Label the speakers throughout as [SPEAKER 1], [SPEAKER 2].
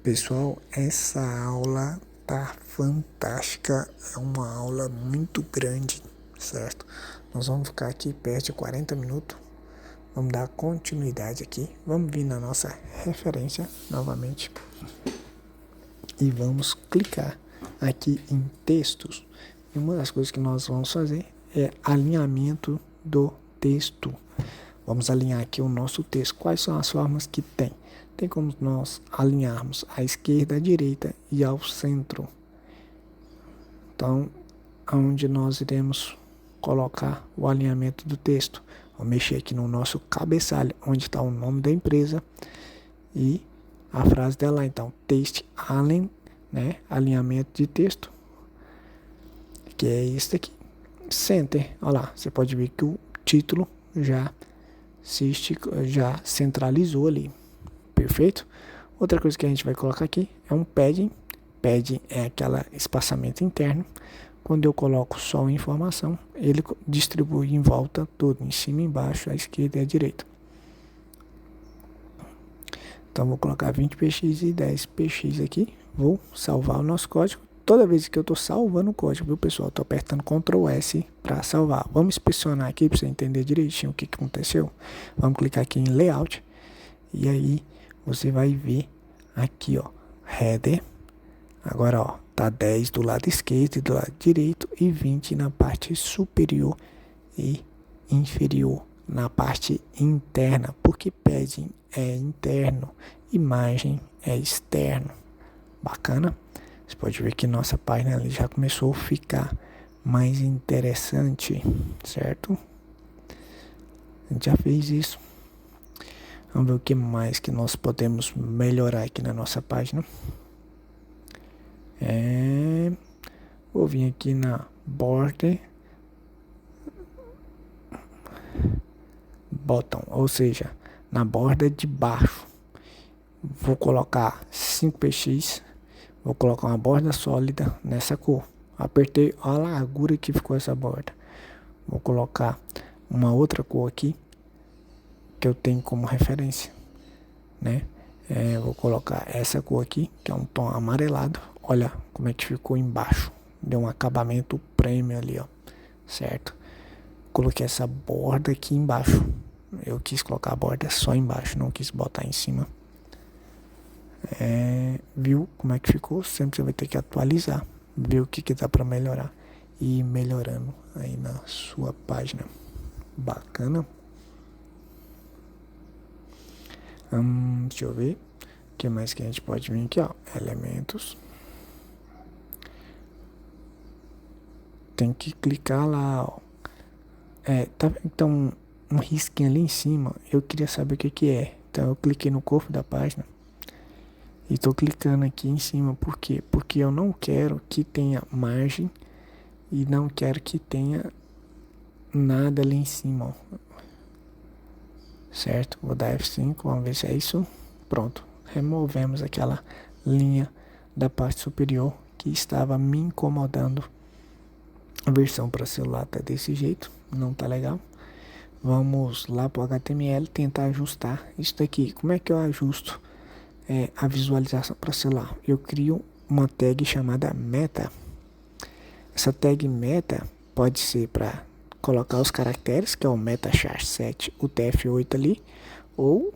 [SPEAKER 1] Pessoal, essa aula tá fantástica, é uma aula muito grande, certo? Nós vamos ficar aqui perto de 40 minutos, vamos dar continuidade aqui, vamos vir na nossa referência novamente e vamos clicar aqui em textos. E uma das coisas que nós vamos fazer é alinhamento do texto. Vamos alinhar aqui o nosso texto. Quais são as formas que tem? Tem como nós alinharmos à esquerda, à direita e ao centro. Então, onde nós iremos colocar o alinhamento do texto? Vamos mexer aqui no nosso cabeçalho, onde está o nome da empresa e a frase dela. Então, text align, né? Alinhamento de texto, que é este aqui. Center, olha lá, você pode ver que o título já centralizou ali. Perfeito? Outra coisa que a gente vai colocar aqui é um padding. Padding é aquele espaçamento interno. Quando eu coloco só a informação, ele distribui em volta tudo, em cima, embaixo, à esquerda e à direita. Então vou colocar 20px e 10px aqui. Vou salvar o nosso código. Toda vez que eu estou salvando o código, viu, pessoal? Estou apertando Ctrl S para salvar. Vamos inspecionar aqui para você entender direitinho o que aconteceu. Vamos clicar aqui em Layout. E aí você vai ver aqui, ó, Header. Agora, ó, tá 10 do lado esquerdo e do lado direito e 20 na parte superior e inferior, na parte interna, porque padding é interno, imagem é externo. Bacana? Você pode ver que nossa página ali já começou a ficar mais interessante, certo? A gente já fez isso. Vamos ver o que mais que nós podemos melhorar aqui na nossa página. Vou vir aqui na border bottom, ou seja, na borda de baixo. Vou colocar 5px. Vou colocar uma borda sólida nessa cor. Apertei a largura que ficou essa borda. Vou colocar uma outra cor aqui que eu tenho como referência, né? Vou colocar essa cor aqui, que é um tom amarelado. Olha como é que ficou embaixo. Deu um acabamento premium ali, ó. Certo? Coloquei essa borda aqui embaixo. Eu quis colocar a borda só embaixo, não quis botar em cima. Viu como é que ficou? Sempre você vai ter que atualizar, ver o que dá para melhorar e ir melhorando aí na sua página. Bacana. Deixa eu ver o que mais que a gente pode vir aqui, ó. Elementos. Tem que clicar lá, ó. Tá, então um risquinho ali em cima. Eu queria saber o que é. Então eu cliquei no corpo da página e estou clicando aqui em cima. Por quê? Porque eu não quero que tenha margem e não quero que tenha nada ali em cima, ó. Certo? Vou dar F5, vamos ver se é isso. Pronto. Removemos aquela linha da parte superior que estava me incomodando. A versão para celular tá desse jeito, não tá legal. Vamos lá para o HTML tentar ajustar isso daqui. Como é que eu ajusto a visualização para celular? Eu crio uma tag chamada meta. Essa tag meta pode ser para colocar os caracteres, que é o meta char 7, o TF8 ali, ou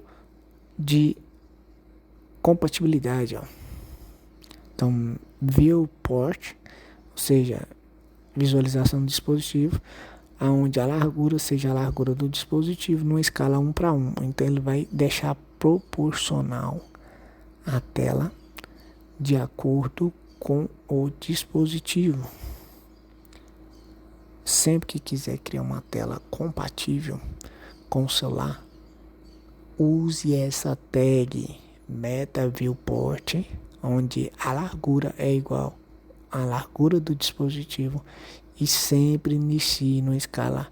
[SPEAKER 1] de compatibilidade, ó. Então, viewport, ou seja, visualização do dispositivo, aonde a largura seja a largura do dispositivo numa escala 1:1. Então ele vai deixar proporcional a tela de acordo com o dispositivo. Sempre que quiser criar uma tela compatível com o celular, use essa tag meta viewport, onde a largura é igual à largura do dispositivo e sempre inicie numa escala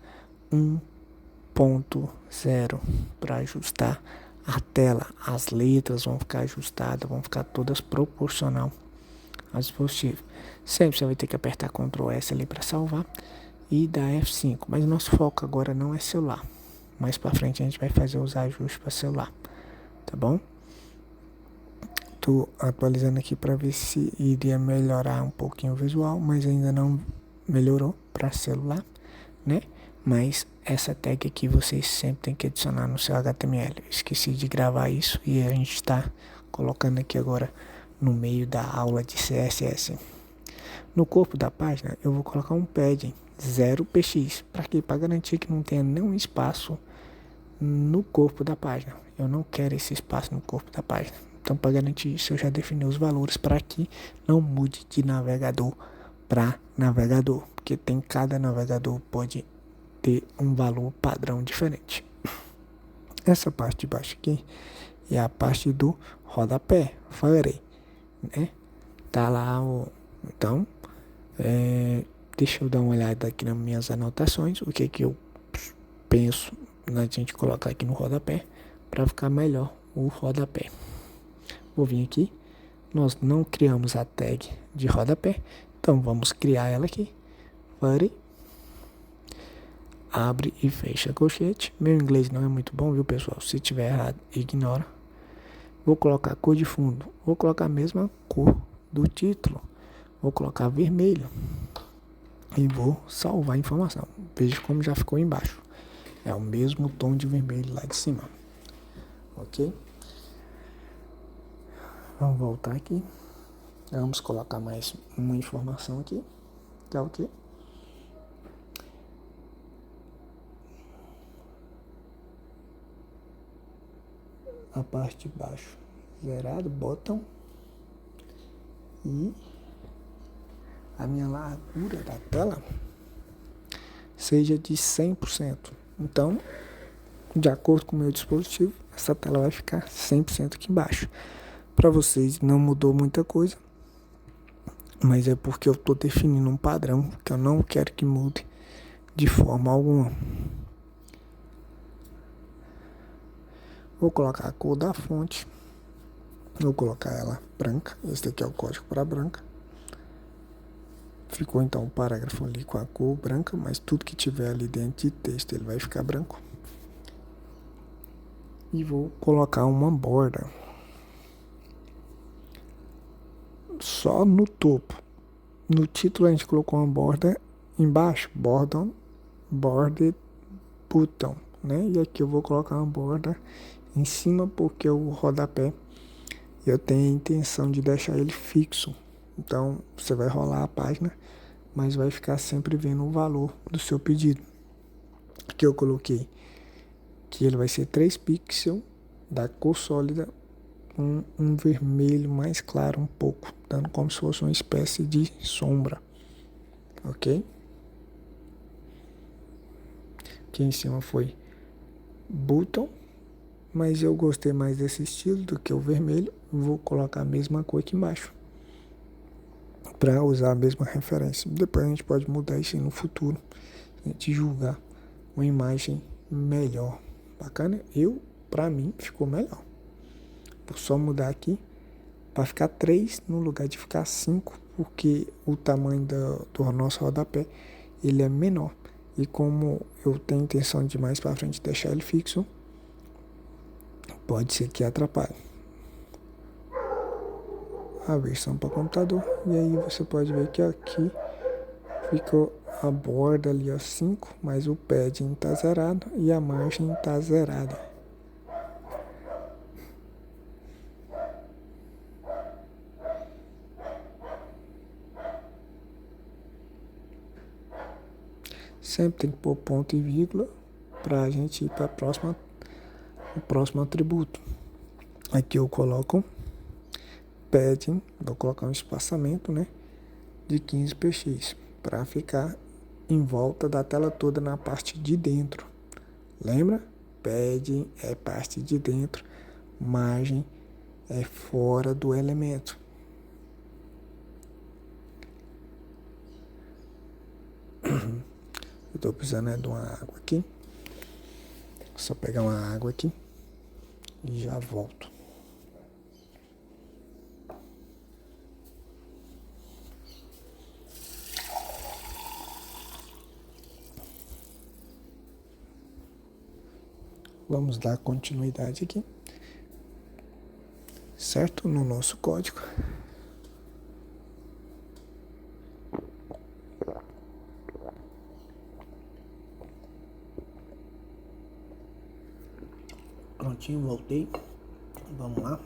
[SPEAKER 1] 1.0 para ajustar a tela. As letras vão ficar ajustadas, vão ficar todas proporcional ao dispositivo. Sempre você vai ter que apertar Ctrl S ali para salvar e dar F5. Mas nosso foco agora não é celular. Mais para frente a gente vai fazer os ajustes para celular, tá bom? Tô atualizando aqui para ver se iria melhorar um pouquinho o visual, mas ainda não melhorou para celular, né? Mas essa tag aqui vocês sempre tem que adicionar no seu HTML. Eu esqueci de gravar isso e a gente está colocando aqui agora no meio da aula de CSS. No corpo da página eu vou colocar um padding 0px. Para quê? Para garantir que não tenha nenhum espaço no corpo da página. Eu não quero esse espaço no corpo da página. Então, para garantir isso, eu já defini os valores para que não mude de navegador para navegador, porque cada navegador pode ter um valor padrão diferente. Essa parte de baixo aqui é a parte do rodapé, footer, né? Tá lá então, deixa eu dar uma olhada aqui nas minhas anotações, o que eu penso na gente colocar aqui no rodapé para ficar melhor o rodapé. Vou vir aqui, nós não criamos a tag de rodapé, então vamos criar ela aqui. Footer, abre e fecha colchete. Meu inglês não é muito bom, viu, pessoal? Se tiver errado, ignora. Vou colocar cor de fundo, vou colocar a mesma cor do título, vou colocar vermelho e vou salvar a informação. Veja como já ficou embaixo, é o mesmo tom de vermelho lá de cima, ok? Vamos voltar aqui, vamos colocar mais uma informação aqui, tá ok? A parte de baixo zerado, bottom, e a minha largura da tela seja de 100%. Então, de acordo com o meu dispositivo, essa tela vai ficar 100% aqui embaixo. Para vocês não mudou muita coisa, mas é porque eu estou definindo um padrão que eu não quero que mude de forma alguma. Vou colocar a cor da fonte, vou colocar ela branca, esse daqui é o código para branca. Ficou então o parágrafo ali com a cor branca, mas tudo que tiver ali dentro de texto ele vai ficar branco. E vou colocar uma borda só no topo. No título a gente colocou uma borda embaixo, border button, né? E aqui eu vou colocar uma borda em cima porque o rodapé eu tenho a intenção de deixar ele fixo. Então você vai rolar a página, mas vai ficar sempre vendo o valor do seu pedido. Aqui eu coloquei que ele vai ser 3 pixels da cor sólida com um vermelho mais claro um pouco, dando como se fosse uma espécie de sombra, ok? Aqui em cima foi button, mas eu gostei mais desse estilo do que o vermelho. Vou colocar a mesma cor aqui embaixo para usar a mesma referência. Depois a gente pode mudar isso no futuro, a gente julgar uma imagem melhor. Bacana? Para mim ficou melhor. Vou só mudar aqui para ficar 3 no lugar de ficar 5, porque o tamanho do nosso rodapé ele é menor. E como eu tenho intenção de mais para frente deixar ele fixo, pode ser que atrapalhe a versão para computador. E aí você pode ver que aqui ficou a borda ali, ó, 5, mas o padding tá zerado e a margem tá zerada. Sempre tem que pôr ponto e vírgula para a gente ir para o próximo atributo. Aqui eu coloco padding, vou colocar um espaçamento, né, de 15 px para ficar em volta da tela toda na parte de dentro. Lembra? Padding é parte de dentro, margem é fora do elemento. Eu estou precisando de uma água aqui. Só pegar uma água aqui e já volto. Vamos dar continuidade aqui. certo? No nosso código. Prontinho, voltei. Vamos lá.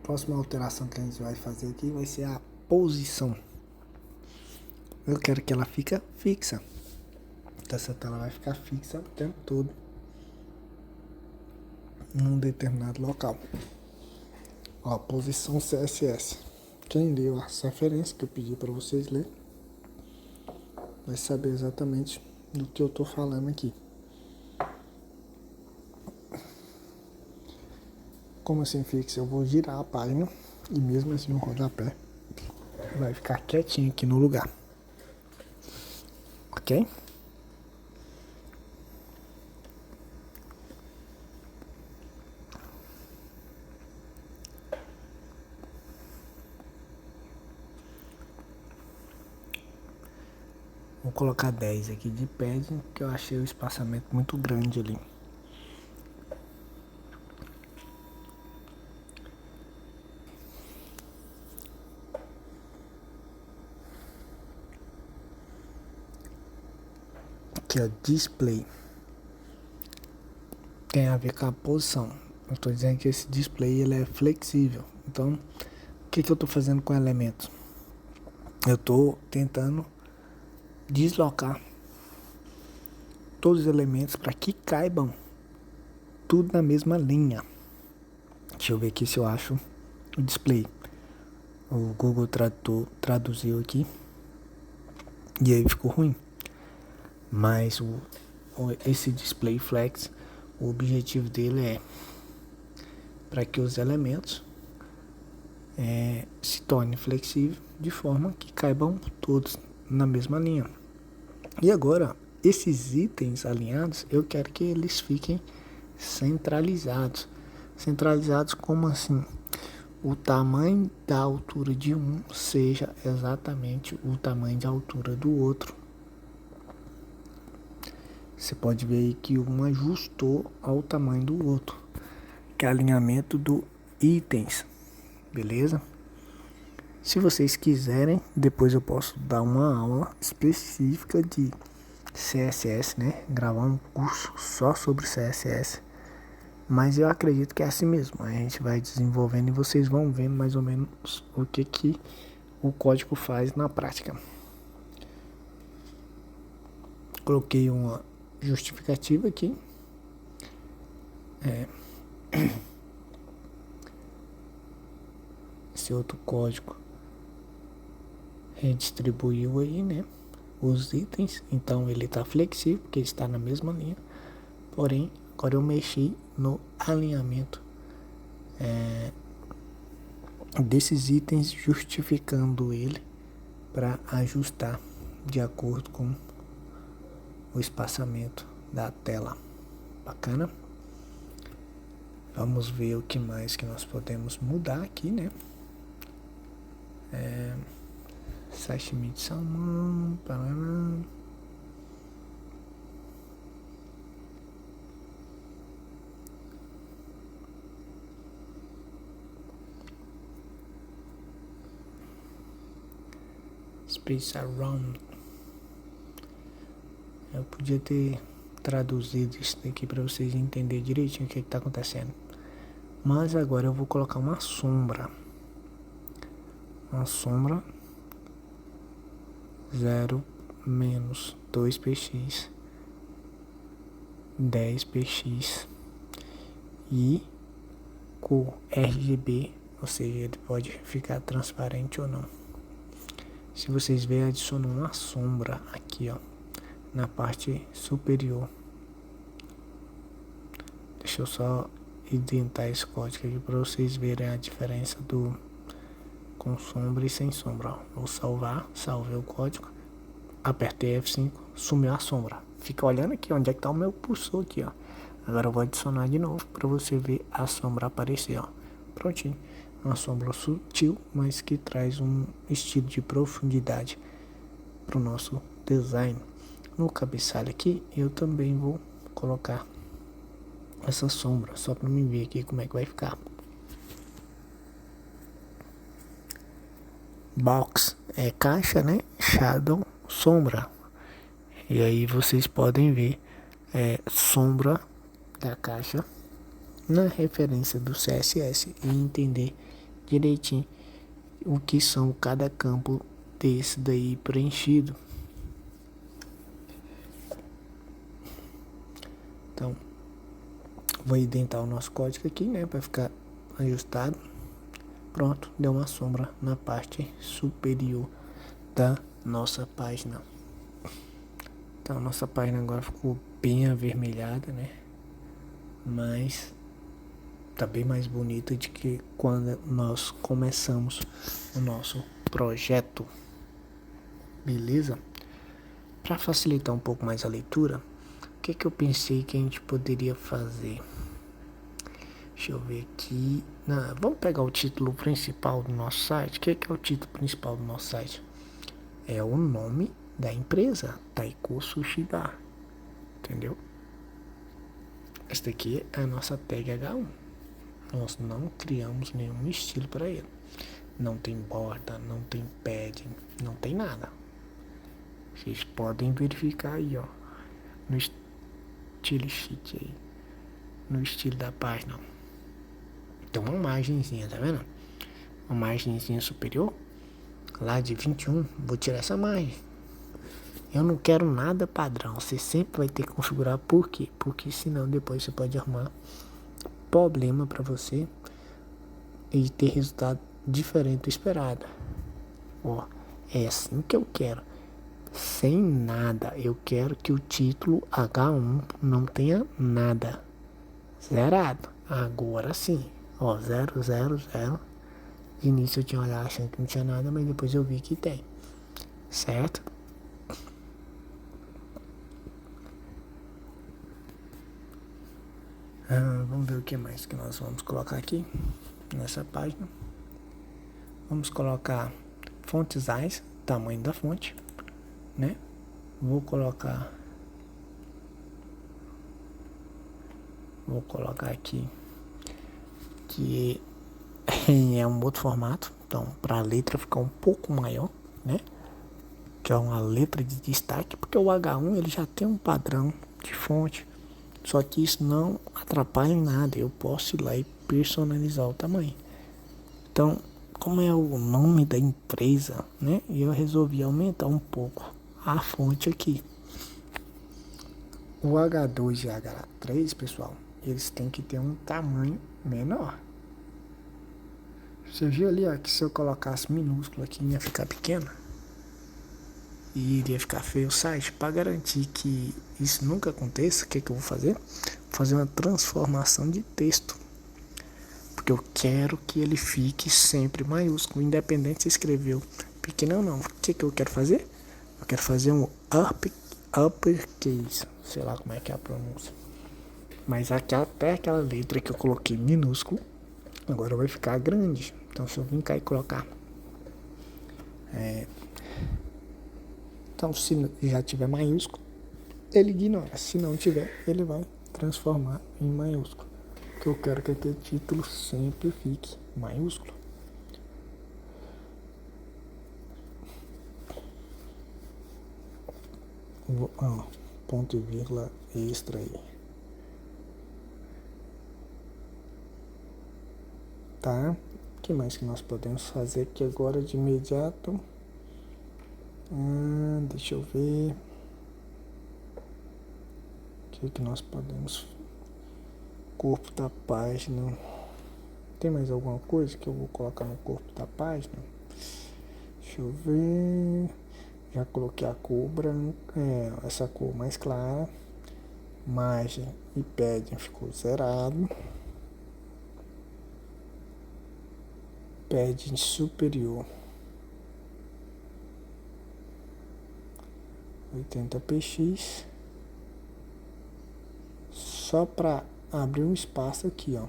[SPEAKER 1] Próxima alteração que a gente vai fazer aqui vai ser a posição. Eu quero que ela fique fixa. Então essa tela vai ficar fixa o tempo todo num determinado local. Ó, posição CSS. Quem leu as referências que eu pedi para vocês lerem vai saber exatamente do que eu tô falando aqui. Como assim fixa? Eu vou girar a página e mesmo assim o rodapé vai ficar quietinho aqui no lugar. Ok? Vou colocar 10 aqui de padding, que eu achei o espaçamento muito grande ali. Aqui ó, display. Tem a ver com a posição. Eu estou dizendo que esse display ele é flexível. Então, o que eu estou fazendo com o elemento? Eu estou tentando deslocar todos os elementos para que caibam tudo na mesma linha. Deixa eu ver aqui se eu acho o display. O Google traduziu aqui e aí ficou ruim. Mas esse display flex, o objetivo dele é para que os elementos se tornem flexíveis de forma que caibam todos na mesma linha. E agora, esses itens alinhados, eu quero que eles fiquem centralizados. Centralizados como assim? O tamanho da altura de um seja exatamente o tamanho de altura do outro. Você pode ver aí que um ajustou ao tamanho do outro, que é alinhamento do itens, beleza? Se vocês quiserem, depois eu posso dar uma aula específica de CSS, né? Gravar um curso só sobre CSS. Mas eu acredito que é assim mesmo. A gente vai desenvolvendo e vocês vão vendo mais ou menos o que o código faz na prática. Coloquei uma justificativa aqui. Esse outro código redistribuiu aí, né? Os itens. Então ele está flexível, porque ele está na mesma linha. Porém, agora eu mexi no alinhamento desses itens, justificando ele para ajustar de acordo com o espaçamento da tela. Bacana? Vamos ver o que mais que nós podemos mudar aqui, né? Sashimi de salmão, paraná. Space Around. Eu podia ter traduzido isso daqui para vocês entenderem direitinho o que está acontecendo. Mas agora eu vou colocar uma sombra. Uma sombra 0 menos 2px 10px e cor RGB, ou seja, ele pode ficar transparente ou não. Se vocês verem, adiciono uma sombra aqui, ó, na parte superior. Deixa eu só identar esse código aqui para vocês verem a diferença do com sombra e sem sombra. Ó. Vou salvar, salvei o código, apertei F5, sumiu a sombra. Fica olhando aqui onde é que tá o meu pulsor aqui, ó. Agora eu vou adicionar de novo para você ver a sombra aparecer, ó. Prontinho. Uma sombra sutil, mas que traz um estilo de profundidade para o nosso design. No cabeçalho aqui, eu também vou colocar essa sombra, só para mim ver aqui como é que vai ficar. Box é caixa, né? Shadow, sombra. E aí vocês podem ver sombra da caixa na referência do CSS e entender direitinho o que são cada campo desse daí preenchido. Então, vou identar o nosso código aqui, né, para ficar ajustado. Pronto, deu uma sombra na parte superior da nossa página. Então, a nossa página agora ficou bem avermelhada, né? Mas tá bem mais bonita de que quando nós começamos o nosso projeto. Beleza? Para facilitar um pouco mais a leitura, o que eu pensei que a gente poderia fazer? Deixa eu ver aqui. Vamos pegar o título principal do nosso site. O que é o título principal do nosso site? É o nome da empresa, Taiko Sushi Bar. Entendeu? Esta aqui é a nossa tag H1. Nós não criamos nenhum estilo para ele. Não tem borda, não tem padding, não tem nada. Vocês podem verificar aí, ó, no estilo sheet aí, no estilo da página. Tem uma margenzinha, tá vendo? Uma margenzinha superior, lá de 21, vou tirar essa margem. Eu não quero nada padrão, você sempre vai ter que configurar. Por quê? Porque senão depois você pode arrumar problema para você e ter resultado diferente do esperado. Ó, é assim que eu quero. Sem nada. Eu quero que o título H1 não tenha nada. Zerado. Agora sim. Ó, 0, 0, 0. De início eu tinha olhado achando que não tinha nada, mas depois eu vi que tem. Certo? Vamos ver o que mais que nós vamos colocar aqui nessa página. Vamos colocar font size, tamanho da fonte, né? Vou colocar aqui que é um outro formato, então para a letra ficar um pouco maior, né? Que é uma letra de destaque, porque o H1 ele já tem um padrão de fonte. Só que isso não atrapalha em nada. Eu posso ir lá e personalizar o tamanho. Então, como é o nome da empresa, né? Eu resolvi aumentar um pouco a fonte aqui. O H2 e H3, pessoal, eles têm que ter um tamanho menor. Você viu ali, ó, que se eu colocasse minúsculo aqui ia ficar pequeno? E iria ficar feio o site. Para garantir que isso nunca aconteça, o que eu vou fazer? Vou fazer uma transformação de texto, porque eu quero que ele fique sempre maiúsculo, independente se escreveu pequeno ou não. O que eu quero fazer? Eu quero fazer um uppercase, sei lá como é que é a pronúncia, mas até aquela letra que eu coloquei minúsculo agora vai ficar grande. Então se eu vir cá e colocar então, se já tiver maiúsculo, ele ignora. Se não tiver, ele vai transformar em maiúsculo. Porque eu quero que aquele título sempre fique maiúsculo. Ponto e vírgula extra aí. Tá? O que mais que nós podemos fazer aqui agora de imediato? Deixa eu ver. O que nós podemos? Corpo da página. Tem mais alguma coisa que eu vou colocar no corpo da página? Deixa eu ver. Já coloquei a cor branca, essa cor mais clara. Margem e padding ficou zerado. Padding superior 80 px, só para abrir um espaço aqui, ó,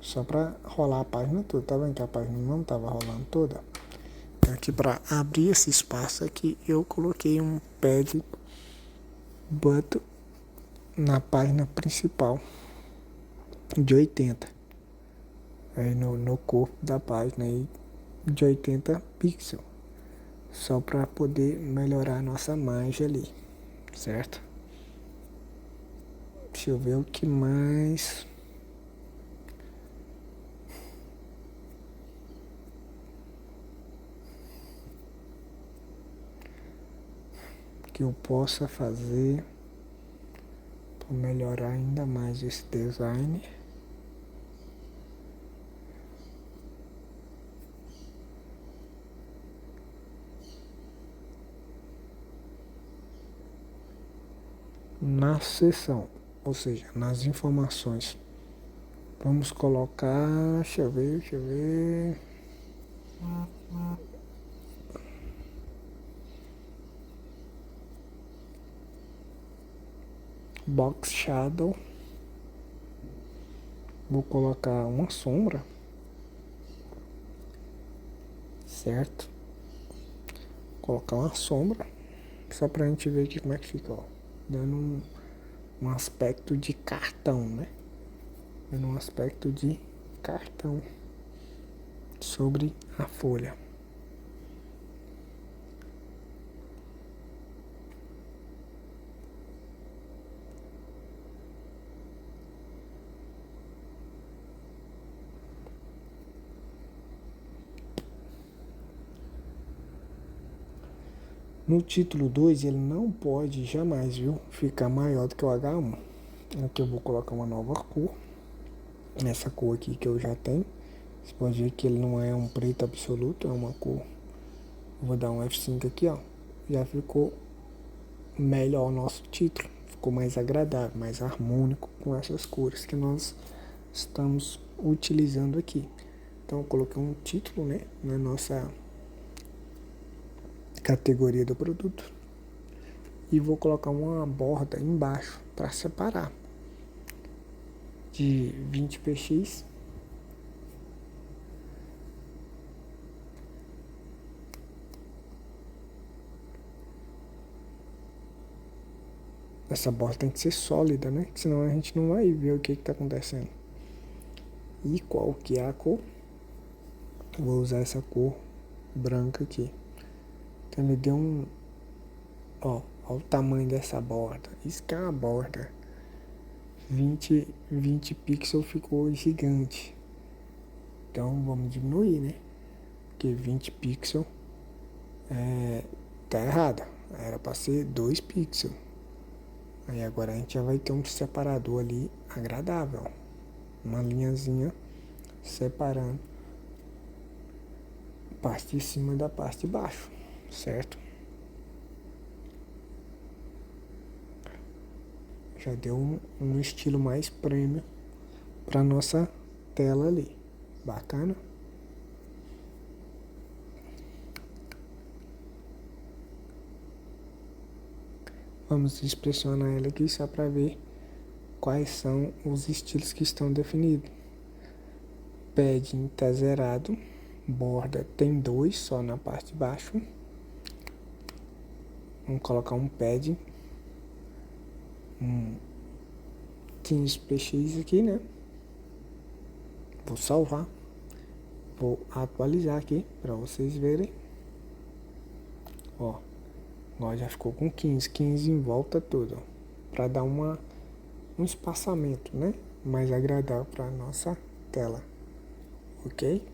[SPEAKER 1] só para rolar a página toda. Tá vendo que a página não estava rolando toda? Então aqui para abrir esse espaço aqui eu coloquei um pad button na página principal de 80. Aí no corpo da página aí de 80 pixels. Só para poder melhorar a nossa margem ali, certo? Deixa eu ver o que mais. Que eu possa fazer para melhorar ainda mais esse design. Na seção, ou seja, nas informações, vamos colocar, deixa eu ver. Box Shadow. Vou colocar uma sombra, certo? Colocar uma sombra, só pra gente ver aqui como é que fica, ó. Dando um aspecto de cartão, né? Dando um aspecto de cartão sobre a folha. No título 2 ele não pode jamais, viu, ficar maior do que o H1. Aqui eu vou colocar uma nova cor. Essa cor aqui que eu já tenho. Você pode ver que ele não é um preto absoluto, é uma cor. Eu vou dar um F5 aqui, ó. Já ficou melhor o nosso título. Ficou mais agradável, mais harmônico com essas cores que nós estamos utilizando aqui. Então eu coloquei um título, né, na nossa categoria do produto. E vou colocar uma borda embaixo para separar. De 20 px. Essa borda tem que ser sólida, né? Senão a gente não vai ver o que está acontecendo. E qual que é a cor? Vou usar essa cor branca aqui. Então ele deu um... Ó, olha o tamanho dessa borda. Isso que é uma borda. 20 pixels ficou gigante. Então vamos diminuir, né? Porque 20 pixels tá errado. Era para ser 2 pixels. Aí agora a gente já vai ter um separador ali agradável. Uma linhazinha separando a parte de cima da parte de baixo, certo? Já deu um estilo mais premium para nossa tela ali. Bacana? Vamos inspecionar ela aqui só para ver quais são os estilos que estão definidos. Padding está zerado. Borda tem 2 só na parte de baixo. Vamos colocar um padding. 15 px aqui, né? Vou salvar. Vou atualizar aqui para vocês verem. Ó. Agora já ficou com 15 em volta toda, para dar um espaçamento, né, mais agradável para nossa tela, ok?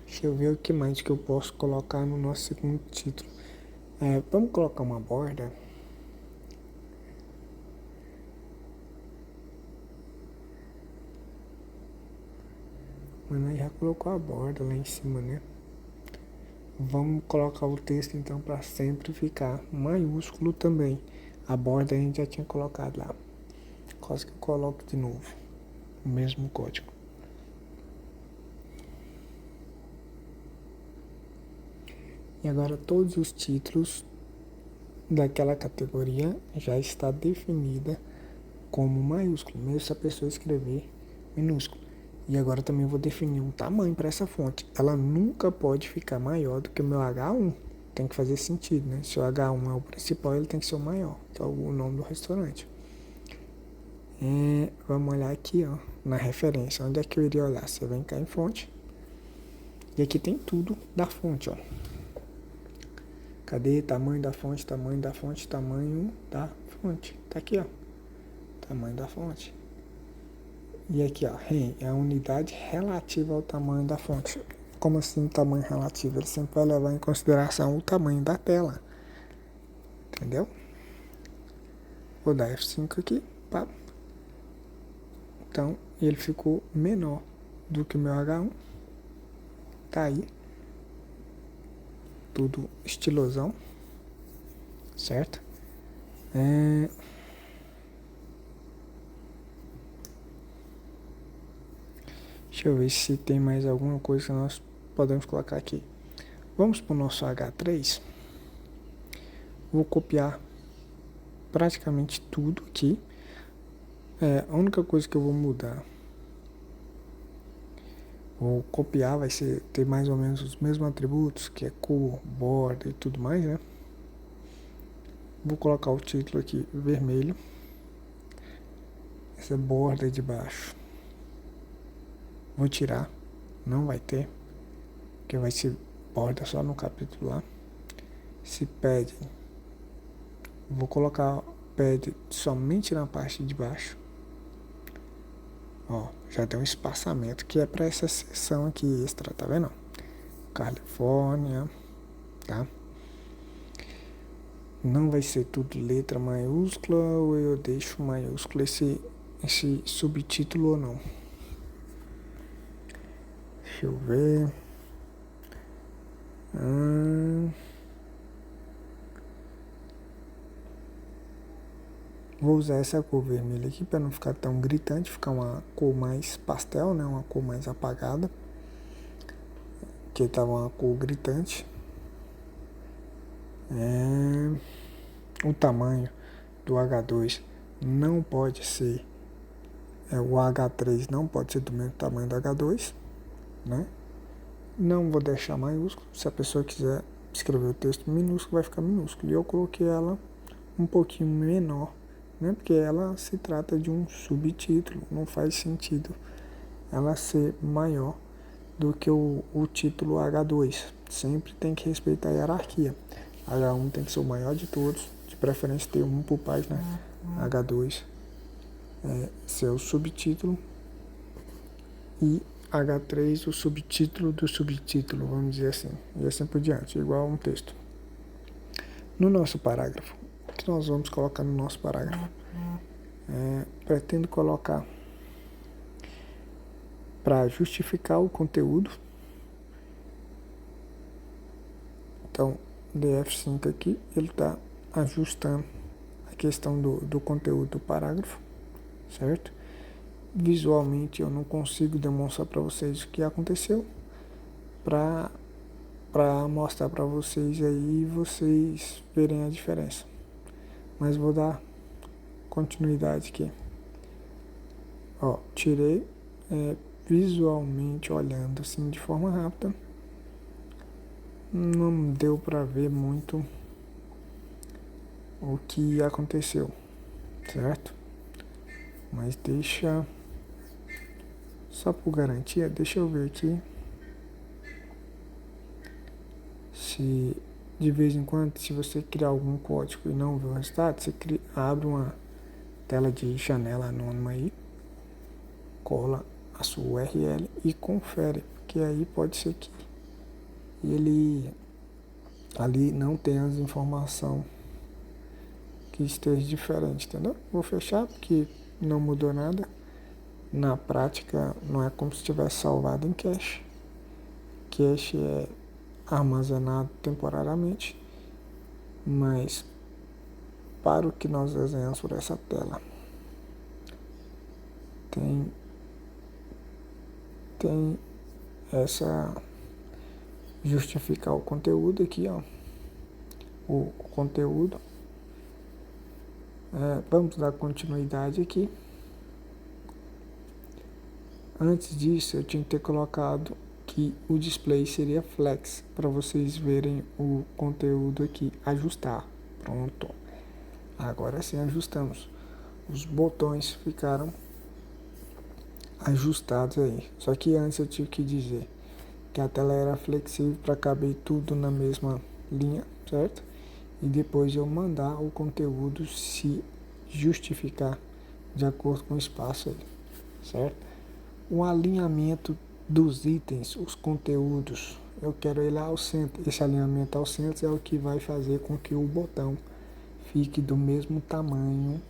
[SPEAKER 1] Deixa eu ver o que mais que eu posso colocar no nosso segundo título. Vamos colocar uma borda. Mano, já colocou a borda lá em cima, né? Vamos colocar o texto então para sempre ficar maiúsculo também. A borda a gente já tinha colocado lá. Quase que eu coloco de novo o mesmo código. E agora todos os títulos daquela categoria já está definida como maiúsculo, mesmo se a pessoa escrever minúsculo. E agora também vou definir um tamanho para essa fonte. Ela nunca pode ficar maior do que o meu H1. Tem que fazer sentido, né? Se o H1 é o principal, ele tem que ser o maior, que é o nome do restaurante. Vamos olhar aqui, ó, na referência. Onde é que eu iria olhar? Você vem cá em fonte. E aqui tem tudo da fonte, ó. Cadê? Tamanho da fonte, tamanho da fonte, tamanho da fonte. Tá aqui, ó. Tamanho da fonte. E aqui, ó, REM é a unidade relativa ao tamanho da fonte. Como assim tamanho relativo? Ele sempre vai levar em consideração o tamanho da tela. Entendeu? Vou dar F5 aqui. Pá. Então, ele ficou menor do que o meu H1. Tá aí. Tudo estilosão. Certo? Deixa eu ver se tem mais alguma coisa que nós podemos colocar aqui. Vamos para o nosso H3. Vou copiar praticamente tudo aqui. A única coisa que eu vou mudar, vou copiar, vai ser ter mais ou menos os mesmos atributos, que é cor, borda e tudo mais, né? Vou colocar o título aqui vermelho. Essa borda de baixo vou tirar, não vai ter, porque vai ser borda só no capítulo lá. Se pede, vou colocar pede somente na parte de baixo. Ó, já tem um espaçamento que é para essa seção aqui extra, tá vendo? Califórnia, tá? Não vai ser tudo letra maiúscula ou eu deixo maiúsculo esse subtítulo ou não. Deixa eu ver. Vou usar essa cor vermelha aqui para não ficar tão gritante, ficar uma cor mais pastel, né? Uma cor mais apagada. Que estava uma cor gritante. O tamanho do H2 não pode ser, o H3 não pode ser do mesmo tamanho do H2, né? Não vou deixar maiúsculo. Se a pessoa quiser escrever o texto minúsculo, vai ficar minúsculo. E eu coloquei ela um pouquinho menor, né? Porque ela se trata de um subtítulo. Não faz sentido ela ser maior do que o título H2. Sempre tem que respeitar a hierarquia. H1 tem que ser o maior de todos, de preferência ter um por página. H2 ser o subtítulo e H3 o subtítulo do subtítulo, vamos dizer assim, e assim por diante, igual a um texto. No nosso parágrafo, o que nós vamos colocar no nosso parágrafo? Pretendo colocar para justificar o conteúdo. Então, DF5 aqui, ele está ajustando a questão do conteúdo do parágrafo, certo? Visualmente eu não consigo demonstrar para vocês o que aconteceu, para mostrar para vocês aí, vocês verem a diferença. Mas vou dar continuidade aqui. Ó, tirei visualmente olhando assim de forma rápida. Não deu para ver muito o que aconteceu, certo? Mas deixa, só por garantia, deixa eu ver aqui se de vez em quando, se você criar algum código e não ver o resultado, você abre uma tela de janela anônima aí, cola a sua URL e confere, porque aí pode ser que ele ali não tenha as informações que esteja diferente, entendeu? Vou fechar porque não mudou nada. Na prática, não é como se tivesse salvado em cache. Cache é armazenado temporariamente, mas para o que nós desenhamos por essa tela, tem essa justificar o conteúdo aqui, ó. O conteúdo. Vamos dar continuidade aqui. Antes disso, eu tinha que ter colocado que o display seria flex, para vocês verem o conteúdo aqui, ajustar. Pronto. Agora sim ajustamos. Os botões ficaram ajustados aí. Só que antes eu tive que dizer que a tela era flexível para caber tudo na mesma linha, certo? E depois eu mandar o conteúdo se justificar de acordo com o espaço aí, certo? O alinhamento dos itens, os conteúdos, eu quero ele ao centro. Esse alinhamento ao centro é o que vai fazer com que o botão fique do mesmo tamanho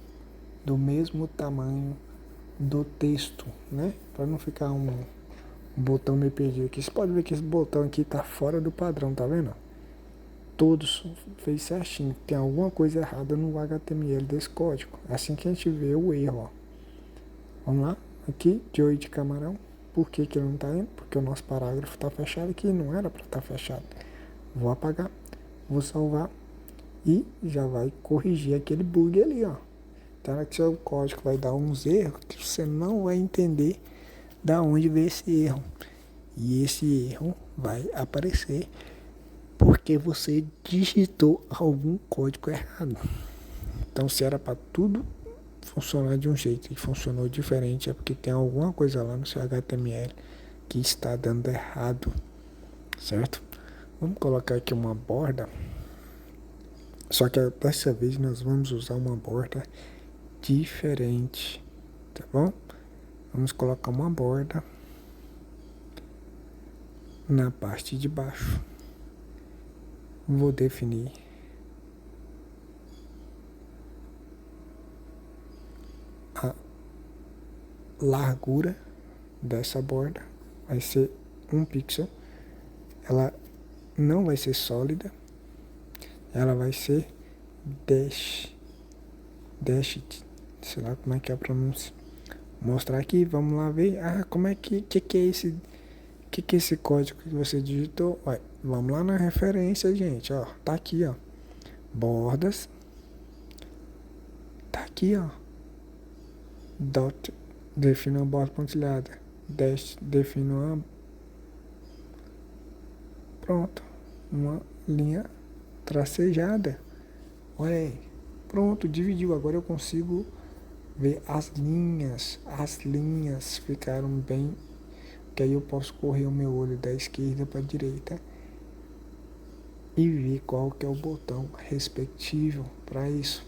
[SPEAKER 1] do texto, né? Para não ficar um botão meio perdido aqui. Você pode ver que esse botão aqui tá fora do padrão, tá vendo? Todos fez certinho. Tem alguma coisa errada no HTML desse código. Assim que a gente vê o erro, ó. Vamos lá, aqui, Joey de camarão. Por que que ele não está indo? Porque o nosso parágrafo está fechado aqui, não era para estar fechado. Vou apagar, vou salvar e já vai corrigir aquele bug ali, ó. Então, que seu código vai dar uns erros que você não vai entender da onde veio esse erro. E esse erro vai aparecer porque você digitou algum código errado. Então, se era para tudo funcionar de um jeito e funcionou diferente, é porque tem alguma coisa lá no seu HTML que está dando errado, certo? Vamos colocar aqui uma borda, só que dessa vez nós vamos usar uma borda diferente, tá bom? Vamos colocar uma borda na parte de baixo. Vou definir a largura dessa borda, vai ser 1 pixel. Ela não vai ser sólida, ela vai ser dashed, sei lá como é que é a pronúncia. Vou mostrar aqui, vamos lá ver. Como é que é esse, que é esse código que você digitou? Olha, vamos lá na referência, gente, ó, tá aqui, ó, bordas, tá aqui, ó, dot, define uma borda pontilhada, dash, define uma, pronto, uma linha tracejada, olha aí, pronto, dividiu. Agora eu consigo ver as linhas ficaram bem, que aí eu posso correr o meu olho da esquerda para a direita e ver qual que é o botão respectivo para isso.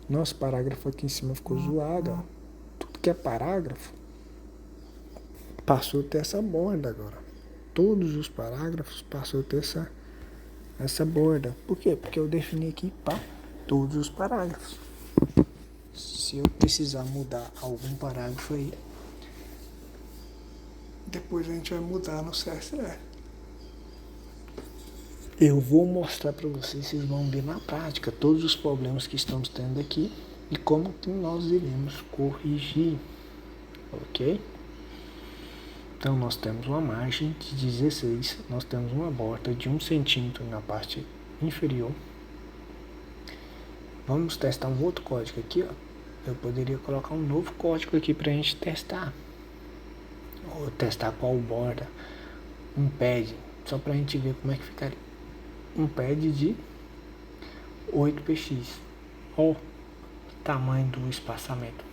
[SPEAKER 1] Nosso parágrafo aqui em cima ficou zoado, ó. Tudo que é parágrafo passou a ter essa borda agora. Todos os parágrafos passou a ter essa borda. Por quê? Porque eu defini aqui para todos os parágrafos. Se eu precisar mudar algum parágrafo aí, depois a gente vai mudar no CSS. Eu vou mostrar para vocês vão ver na prática todos os problemas que estamos tendo aqui e como que nós iremos corrigir, ok? Então nós temos uma margem de 16, nós temos uma borda de 1 centímetro na parte inferior. Vamos testar um outro código aqui, ó. Eu poderia colocar um novo código aqui para a gente testar, ou testar qual borda, um pad, só para a gente ver como é que ficaria. Um pad de 8px, ó, tamanho do espaçamento,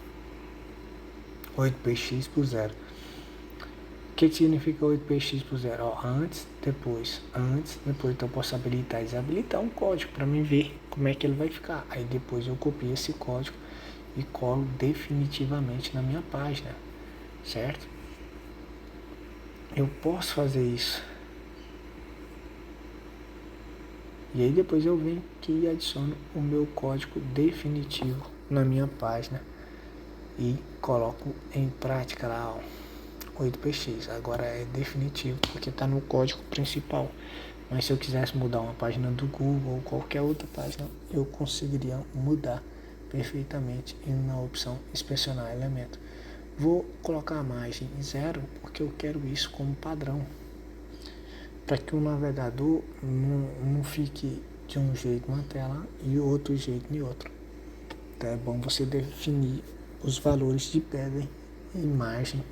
[SPEAKER 1] 8px por 0. O que significa 8px por 0? Ó, antes, depois, então eu posso habilitar e desabilitar um código para mim ver como é que ele vai ficar. Aí depois eu copio esse código e colo definitivamente na minha página, certo? Eu posso fazer isso. E aí depois eu venho aqui e adiciono o meu código definitivo na minha página e coloco em prática lá, ó, 8px. Agora é definitivo porque está no código principal. Mas se eu quisesse mudar uma página do Google ou qualquer outra página, eu conseguiria mudar perfeitamente na opção inspecionar elemento. Vou colocar a margem em 0 porque eu quero isso como padrão, para que o navegador não fique de um jeito na tela e outro jeito em outro. Então é bom você definir os valores de padding e margem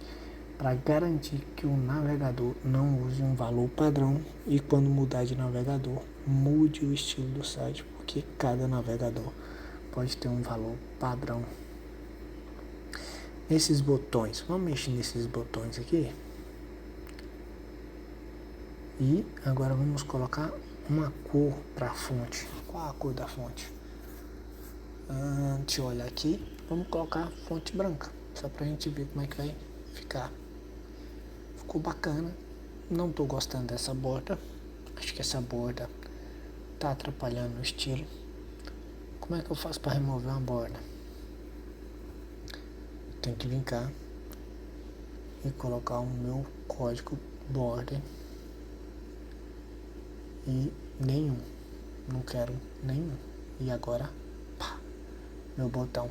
[SPEAKER 1] para garantir que o navegador não use um valor padrão e quando mudar de navegador, mude o estilo do site, porque cada navegador pode ter um valor padrão. Esses botões, vamos mexer nesses botões aqui. E agora vamos colocar uma cor para a fonte. Qual a cor da fonte? Deixa eu olhar aqui. Vamos colocar fonte branca, só pra gente ver como é que vai ficar. Ficou bacana. Não tô gostando dessa borda. Acho que essa borda tá atrapalhando o estilo. Como é que eu faço para remover uma borda? Tenho que vir cá e colocar o meu código border. E nenhum. Não quero nenhum. E agora, pá, meu botão.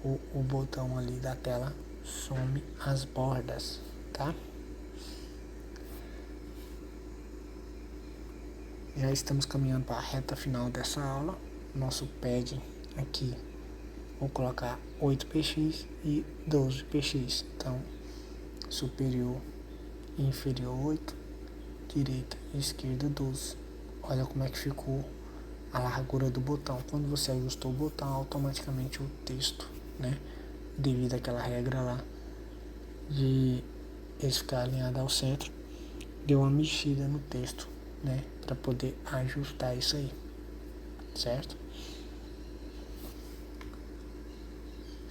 [SPEAKER 1] O botão ali da tela some as bordas, tá? Já estamos caminhando para a reta final dessa aula. Nosso pad aqui, vou colocar 8px e 12px. Então, superior e inferior 8, direita e esquerda 12. Olha como é que ficou a largura do botão. Quando você ajustou o botão, automaticamente o texto, né, devido àquela regra lá de ele ficar alinhado ao centro, deu uma mexida no texto, né, para poder ajustar isso aí, certo?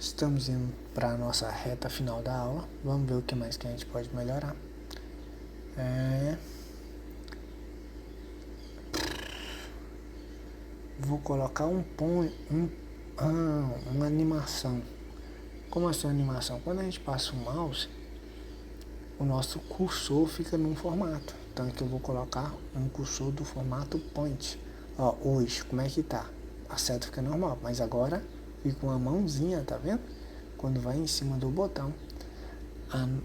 [SPEAKER 1] Estamos indo para a nossa reta final da aula. Vamos ver o que mais que a gente pode melhorar. Vou colocar uma animação. Como assim animação? Quando a gente passa o mouse, o nosso cursor fica num formato. Então aqui eu vou colocar um cursor do formato point. Ó, hoje, como é que tá? A seta fica normal, mas agora fica uma mãozinha, tá vendo? Quando vai em cima do botão,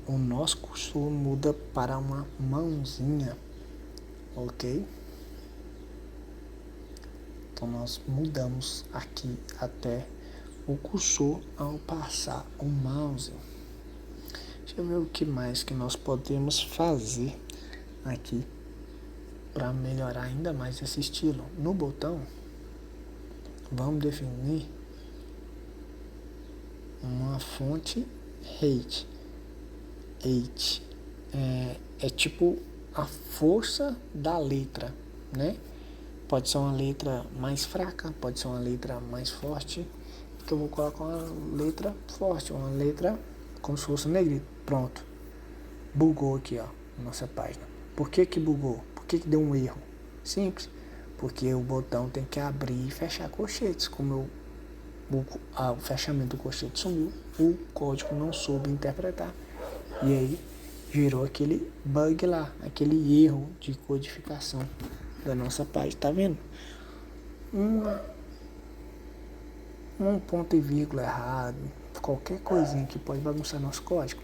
[SPEAKER 1] o nosso cursor muda para uma mãozinha, ok? Então nós mudamos aqui até o cursor ao passar o mouse. Deixa eu ver o que mais que nós podemos fazer aqui para melhorar ainda mais esse estilo. No botão, vamos definir uma fonte height. Height é tipo a força da letra, né? Pode ser uma letra mais fraca, pode ser uma letra mais forte. Então eu vou colocar uma letra forte, uma letra como se fosse um negrito. Pronto. Bugou aqui, ó, nossa página. Por que que bugou? Por que que deu um erro? Simples. Porque o botão tem que abrir e fechar colchetes. Como o fechamento do colchete sumiu, o código não soube interpretar. E aí gerou aquele bug lá, aquele erro de codificação da nossa página. Tá vendo? Um ponto e vírgula errado, qualquer coisinha que pode bagunçar nosso código.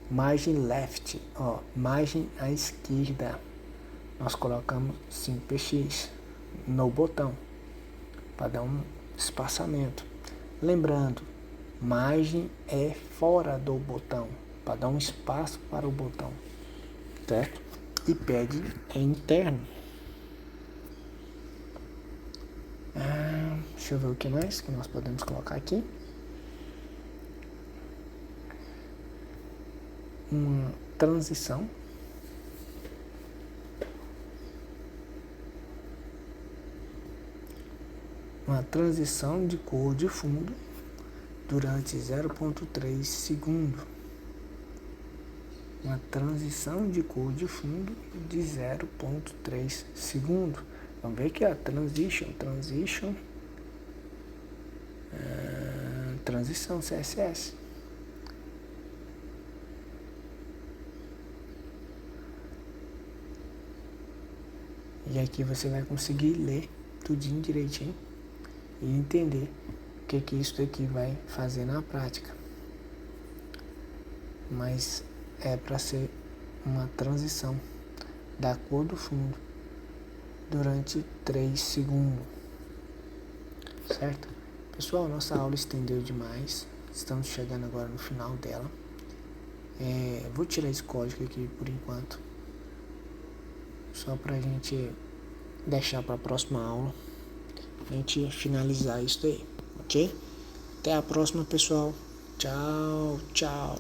[SPEAKER 1] Margem left, ó, margem à esquerda, nós colocamos 5px no botão para dar um espaçamento. Lembrando, margem é fora do botão, para dar um espaço para o botão, certo? E pad é interno. Deixa eu ver o que mais que nós podemos colocar aqui. Uma transição. Uma transição de cor de fundo durante 0,3 segundo. Uma transição de cor de fundo de 0,3 segundo. Vamos ver aqui, ó, transição CSS. E aqui você vai conseguir ler tudinho direitinho e entender o que isso daqui vai fazer na prática. Mas é para ser uma transição da cor do fundo durante 3 segundos, certo? Pessoal, nossa aula estendeu demais, estamos chegando agora no final dela. Vou tirar esse código aqui por enquanto, só pra gente deixar pra próxima aula a gente finalizar isso aí, ok? Até a próxima, pessoal. Tchau, tchau.